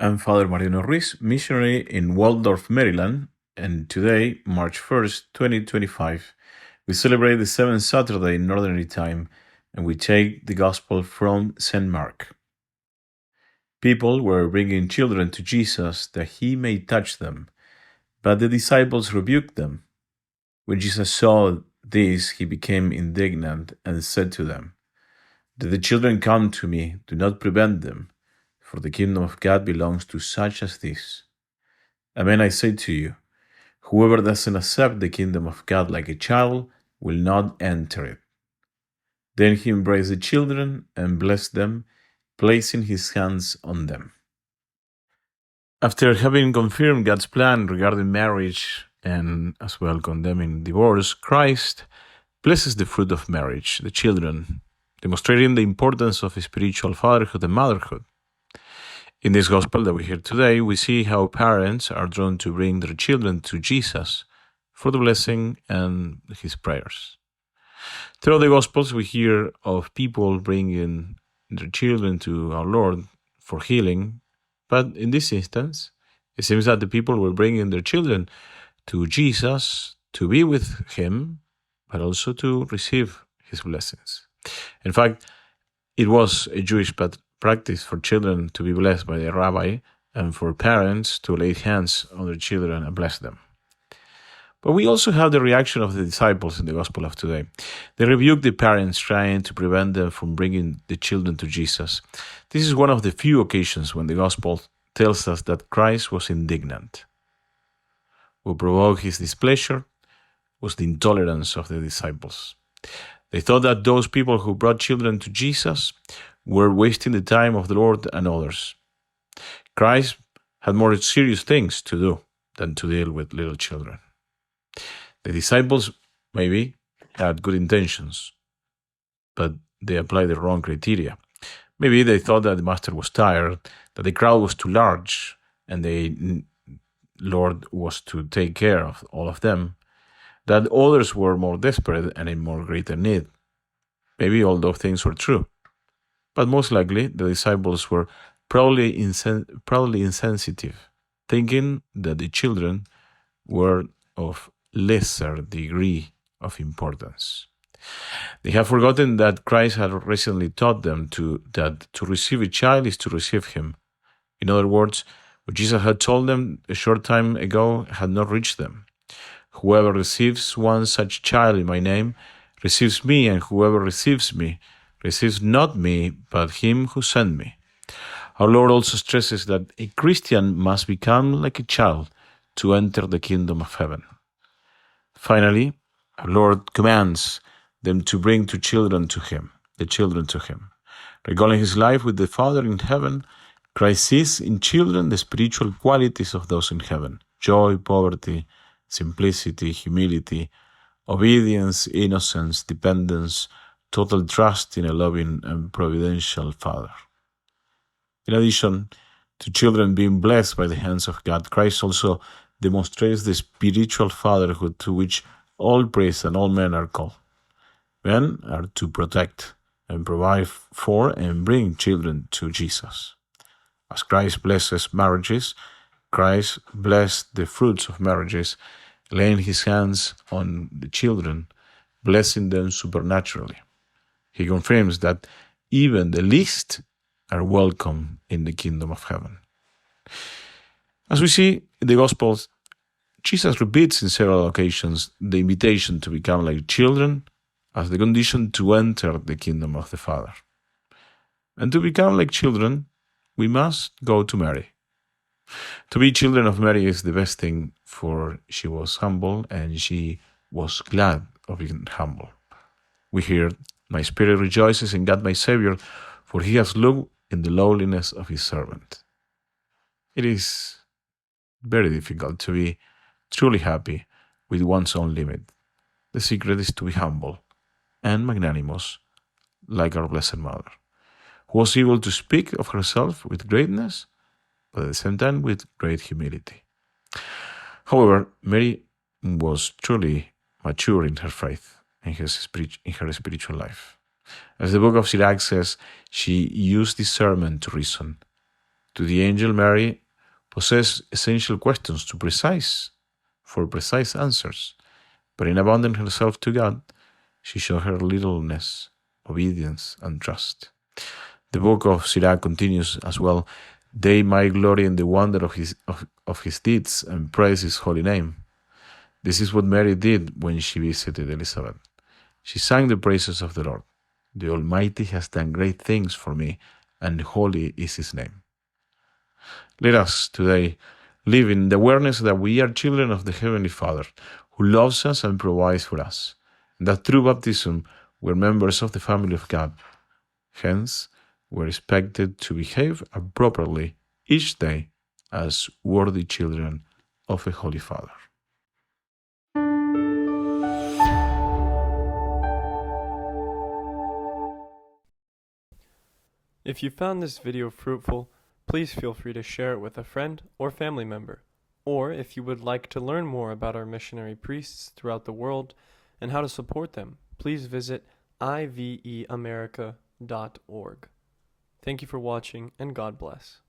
I'm Father Mariano Ruiz, missionary in Waldorf, Maryland, and today, March 1st, 2025, we celebrate the seventh Saturday in Ordinary Time, and we take the Gospel from St. Mark. People were bringing children to Jesus that he may touch them, but the disciples rebuked them. When Jesus saw this, he became indignant and said to them, "Let the children come to me, do not prevent them, for the kingdom of God belongs to such as this. Amen, I say to you, whoever doesn't accept the kingdom of God like a child will not enter it." Then he embraced the children and blessed them, placing his hands on them. After having confirmed God's plan regarding marriage and as well condemning divorce, Christ blesses the fruit of marriage, the children, demonstrating the importance of spiritual fatherhood and motherhood. In this gospel that we hear today, we see how parents are drawn to bring their children to Jesus for the blessing and his prayers. Throughout the gospels, we hear of people bringing their children to our Lord for healing, but in this instance, it seems that the people were bringing their children to Jesus to be with him, but also to receive his blessings. In fact, it was a Jewish practice for children to be blessed by a rabbi and for parents to lay hands on their children and bless them. But we also have the reaction of the disciples in the gospel of today. They rebuked the parents, trying to prevent them from bringing the children to Jesus. This is one of the few occasions when the gospel tells us that Christ was indignant. What provoked his displeasure was the intolerance of the disciples. They thought that those people who brought children to Jesus were wasting the time of the Lord and others. Christ had more serious things to do than to deal with little children. The disciples maybe had good intentions, but they applied the wrong criteria. Maybe they thought that the master was tired, that the crowd was too large, and the Lord was to take care of all of them, that others were more desperate and in more greater need. Maybe all those things were true, but most likely the disciples were probably insensitive, thinking that the children were of lesser degree of importance. They have forgotten that Christ had recently taught them that to receive a child is to receive him. In other words, what Jesus had told them a short time ago had not reached them. Whoever receives one such child in my name receives me, and whoever receives me receives not me, but him who sent me. Our Lord also stresses that a Christian must become like a child to enter the kingdom of heaven. Finally, our Lord commands them to bring the children to him. Recalling his life with the Father in heaven, Christ sees in children the spiritual qualities of those in heaven: joy, poverty, simplicity, humility, obedience, innocence, dependence, total trust in a loving and providential Father. In addition to children being blessed by the hands of God, Christ also demonstrates the spiritual fatherhood to which all priests and all men are called. Men are to protect and provide for and bring children to Jesus. As Christ blesses marriages, Christ blessed the fruits of marriages, laying his hands on the children, blessing them supernaturally. He confirms that even the least are welcome in the kingdom of heaven. As we see in the Gospels, Jesus repeats in several occasions the invitation to become like children as the condition to enter the kingdom of the Father. And to become like children, we must go to Mary. To be children of Mary is the best thing, for she was humble and she was glad of being humble. We hear, "My spirit rejoices in God my Savior, for he has looked in the lowliness of his servant." It is very difficult to be truly happy with one's own limit. The secret is to be humble and magnanimous, like our Blessed Mother, who was able to speak of herself with greatness, but at the same time with great humility. However, Mary was truly mature in her faith, in her spiritual life. As the book of Sirach says, she used discernment to reason. To the angel, Mary possessed essential questions for precise answers, but in abandoning herself to God, she showed her littleness, obedience, and trust. The book of Sirach continues as well. They might glory in the wonder of his deeds and praise his holy name. This is what Mary did when she visited Elizabeth. She sang the praises of the Lord. The Almighty has done great things for me, and holy is his name. Let us today live in the awareness that we are children of the Heavenly Father, who loves us and provides for us, and that through baptism we're members of the family of God. Hence, we're expected to behave appropriately each day as worthy children of a Holy Father. If you found this video fruitful, please feel free to share it with a friend or family member. Or if you would like to learn more about our missionary priests throughout the world and how to support them, please visit iveamerica.org. Thank you for watching, and God bless.